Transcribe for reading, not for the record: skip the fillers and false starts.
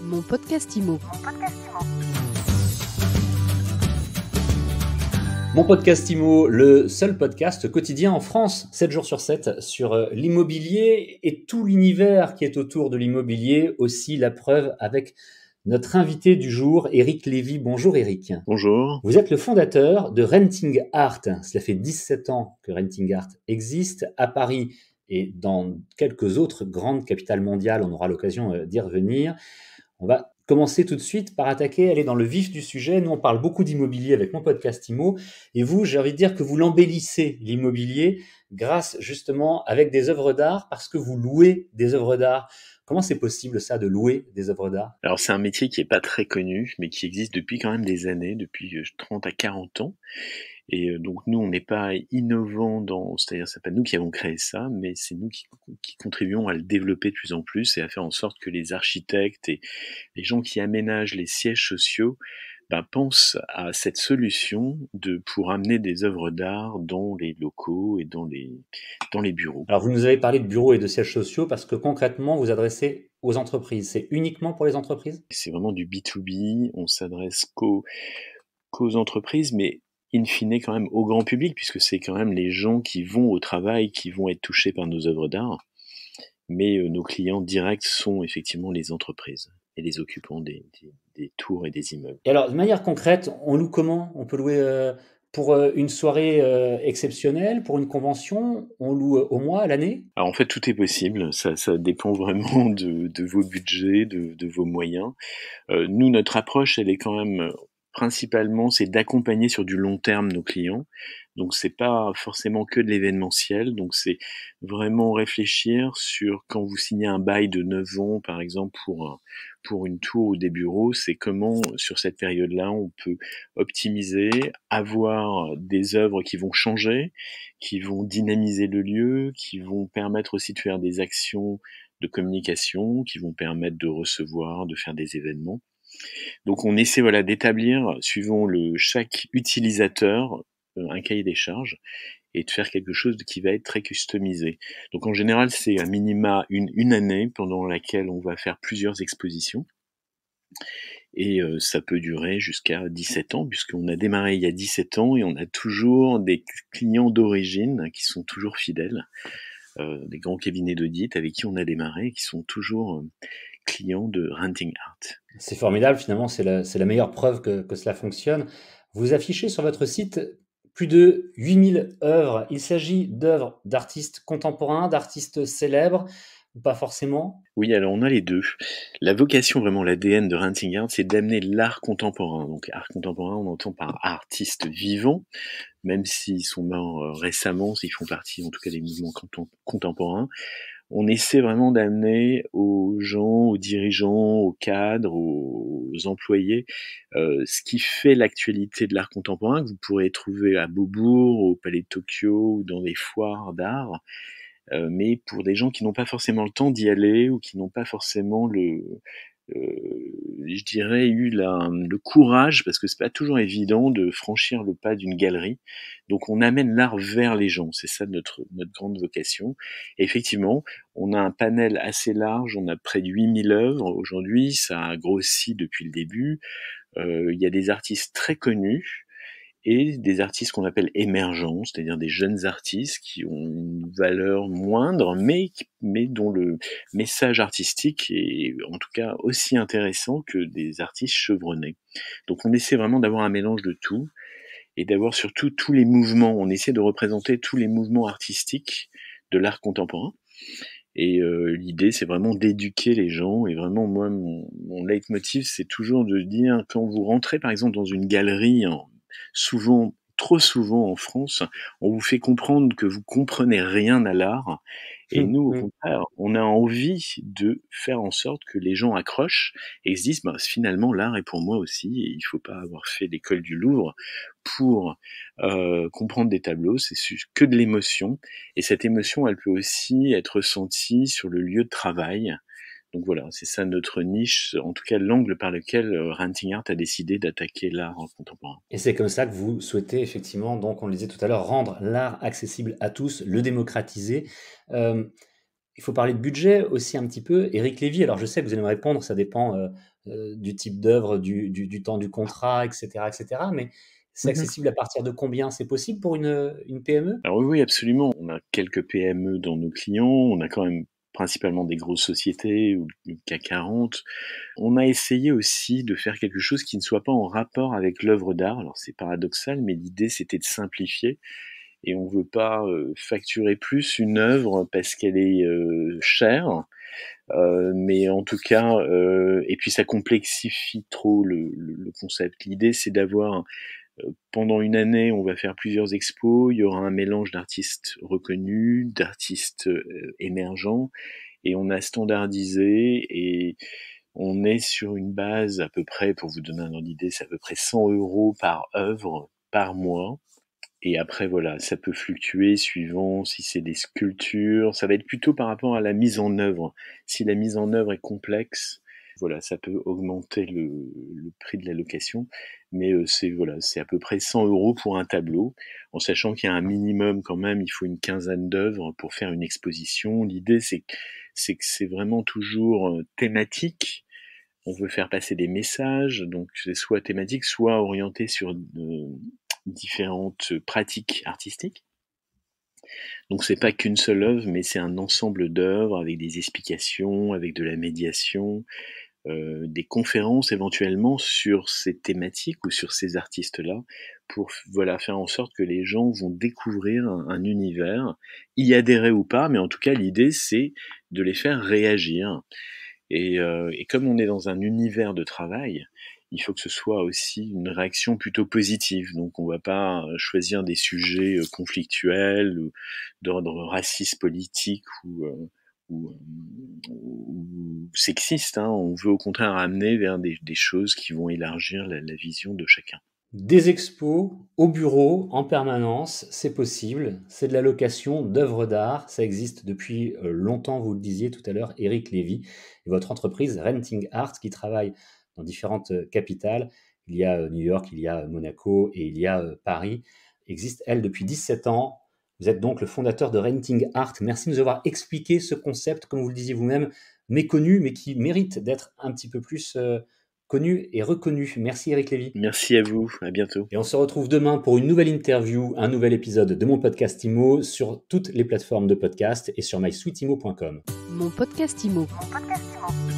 Mon podcast IMO. Mon podcast IMO, le seul podcast quotidien en France, 7 jours sur 7, sur l'immobilier et tout l'univers qui est autour de l'immobilier. Aussi la preuve avec notre invité du jour, Eric Lévy. Bonjour Eric. Bonjour. Vous êtes le fondateur de Renting Art. Cela fait 17 ans que Renting Art existe à Paris et dans quelques autres grandes capitales mondiales. On aura l'occasion d'y revenir. On va commencer tout de suite par aller dans le vif du sujet. Nous, on parle beaucoup d'immobilier avec mon podcast IMO. Et vous, j'ai envie de dire que vous l'embellissez, l'immobilier, grâce justement avec des œuvres d'art, parce que vous louez des œuvres d'art. Comment c'est possible ça, de louer des œuvres d'art ? Alors c'est un métier qui est pas très connu, mais qui existe depuis quand même des années, depuis 30 à 40 ans. Et donc nous, on n'est pas innovants c'est-à-dire c'est pas nous qui avons créé ça, mais c'est nous qui contribuons à le développer de plus en plus et à faire en sorte que les architectes et les gens qui aménagent les sièges sociaux pensent à cette solution pour amener des œuvres d'art dans les locaux et dans les bureaux. Alors vous nous avez parlé de bureaux et de sièges sociaux parce que concrètement, vous adressez aux entreprises. C'est uniquement pour les entreprises ? C'est vraiment du B2B, on s'adresse qu'aux entreprises, mais in fine quand même au grand public, puisque c'est quand même les gens qui vont au travail qui vont être touchés par nos œuvres d'art. Mais nos clients directs sont effectivement les entreprises et les occupants des tours et des immeubles. Et alors, de manière concrète, on loue comment ? On peut louer pour une soirée exceptionnelle, pour une convention ? On loue au mois, à l'année ? Alors en fait, tout est possible. Ça dépend vraiment de vos budgets, de vos moyens. Nous, notre approche, elle est quand même principalement, c'est d'accompagner sur du long terme nos clients. Donc c'est pas forcément que de l'événementiel. Donc c'est vraiment réfléchir sur quand vous signez un bail de 9 ans, par exemple, pour une tour ou des bureaux, c'est comment, sur cette période-là, on peut optimiser, avoir des œuvres qui vont changer, qui vont dynamiser le lieu, qui vont permettre aussi de faire des actions de communication, qui vont permettre de recevoir, de faire des événements. Donc on essaie d'établir, suivant chaque utilisateur, un cahier des charges et de faire quelque chose qui va être très customisé. Donc en général, c'est à minima une année pendant laquelle on va faire plusieurs expositions. Et ça peut durer jusqu'à 17 ans, puisqu'on a démarré il y a 17 ans et on a toujours des clients d'origine qui sont toujours fidèles, des grands cabinets d'audit avec qui on a démarré et qui sont toujours clients de Renting Art. C'est formidable, finalement, c'est la meilleure preuve que cela fonctionne. Vous affichez sur votre site plus de 8000 œuvres. Il s'agit d'œuvres d'artistes contemporains, d'artistes célèbres, ou pas forcément ? Oui, alors on a les deux. La vocation, vraiment l'ADN de Renting Art, c'est d'amener l'art contemporain. Donc art contemporain, on entend par artistes vivants, même s'ils sont morts récemment, s'ils font partie en tout cas des mouvements contemporains. On essaie vraiment d'amener aux gens, aux dirigeants, aux cadres, aux employés, ce qui fait l'actualité de l'art contemporain, que vous pourrez trouver à Beaubourg, au Palais de Tokyo, ou dans des foires d'art, mais pour des gens qui n'ont pas forcément le temps d'y aller, ou qui n'ont pas forcément je dirais, eu le courage, parce que c'est pas toujours évident de franchir le pas d'une galerie. Donc on amène l'art vers les gens, c'est ça notre grande vocation. Et effectivement, on a un panel assez large, on a près de 8000 œuvres aujourd'hui, ça a grossi depuis le début. Il y a des artistes très connus, et des artistes qu'on appelle émergents, c'est-à-dire des jeunes artistes qui ont une valeur moindre, mais dont le message artistique est en tout cas aussi intéressant que des artistes chevronnés. Donc on essaie vraiment d'avoir un mélange de tout, et d'avoir surtout tous les mouvements. On essaie de représenter tous les mouvements artistiques de l'art contemporain. Et l'idée, c'est vraiment d'éduquer les gens. Et vraiment, moi, mon leitmotiv, c'est toujours de dire, quand vous rentrez par exemple dans une galerie, trop souvent en France, on vous fait comprendre que vous comprenez rien à l'art. Et nous, au contraire, on a envie de faire en sorte que les gens accrochent et se disent, finalement, l'art est pour moi aussi, et il faut pas avoir fait l'école du Louvre pour comprendre des tableaux, c'est que de l'émotion. Et cette émotion, elle peut aussi être ressentie sur le lieu de travail. Donc voilà, c'est ça notre niche, en tout cas l'angle par lequel Renting Art a décidé d'attaquer l'art contemporain. Et c'est comme ça que vous souhaitez effectivement, donc on le disait tout à l'heure, rendre l'art accessible à tous, le démocratiser. Il faut parler de budget aussi un petit peu. Éric Lévy, alors je sais que vous allez me répondre, ça dépend du type d'œuvre, du temps du contrat, etc. Mais c'est Mhm. accessible à partir de combien? C'est possible pour une PME? Alors oui, absolument. On a quelques PME dans nos clients. On a quand même principalement des grosses sociétés ou le CAC 40. On a essayé aussi de faire quelque chose qui ne soit pas en rapport avec l'œuvre d'art. Alors c'est paradoxal, mais l'idée c'était de simplifier. Et on veut pas facturer plus une œuvre parce qu'elle est chère, mais en tout cas, et puis ça complexifie trop le concept. L'idée c'est d'avoir pendant une année, on va faire plusieurs expos, il y aura un mélange d'artistes reconnus, d'artistes émergents, et on a standardisé et on est sur une base à peu près, pour vous donner un ordre d'idée, c'est à peu près 100 € par œuvre par mois. Et après, voilà, ça peut fluctuer suivant si c'est des sculptures. Ça va être plutôt par rapport à la mise en œuvre. Si la mise en œuvre est complexe, voilà, ça peut augmenter le prix de la location. Mais c'est à peu près 100 € pour un tableau, en sachant qu'il y a un minimum quand même. Il faut une quinzaine d'œuvres pour faire une exposition. L'idée, c'est que c'est vraiment toujours thématique. On veut faire passer des messages, donc c'est soit thématique, soit orienté sur différentes pratiques artistiques. Donc c'est pas qu'une seule œuvre, mais c'est un ensemble d'œuvres avec des explications, avec de la médiation, des conférences éventuellement sur ces thématiques ou sur ces artistes-là, pour voilà faire en sorte que les gens vont découvrir un univers, y adhérer ou pas, mais en tout cas l'idée c'est de les faire réagir. Et comme on est dans un univers de travail, il faut que ce soit aussi une réaction plutôt positive. Donc on va pas choisir des sujets conflictuels ou d'ordre raciste, politique ou, ou sexiste. Hein. On veut au contraire amener vers des choses qui vont élargir la vision de chacun. Des expos au bureau en permanence, c'est possible. C'est de la location d'œuvres d'art. Ça existe depuis longtemps, vous le disiez tout à l'heure, Éric Lévy et votre entreprise Renting Art qui travaille dans différentes capitales. Il y a New York, il y a Monaco et il y a Paris. Existe, elle, depuis 17 ans. Vous êtes donc le fondateur de Renting Art. Merci de nous avoir expliqué ce concept, comme vous le disiez vous-même, méconnu, mais qui mérite d'être un petit peu plus connu et reconnu. Merci Éric Lévy. Merci à vous, à bientôt. Et on se retrouve demain pour une nouvelle interview, un nouvel épisode de mon podcast IMO sur toutes les plateformes de podcast et sur mysweetimo.com. Mon podcast IMO. Mon podcast IMO.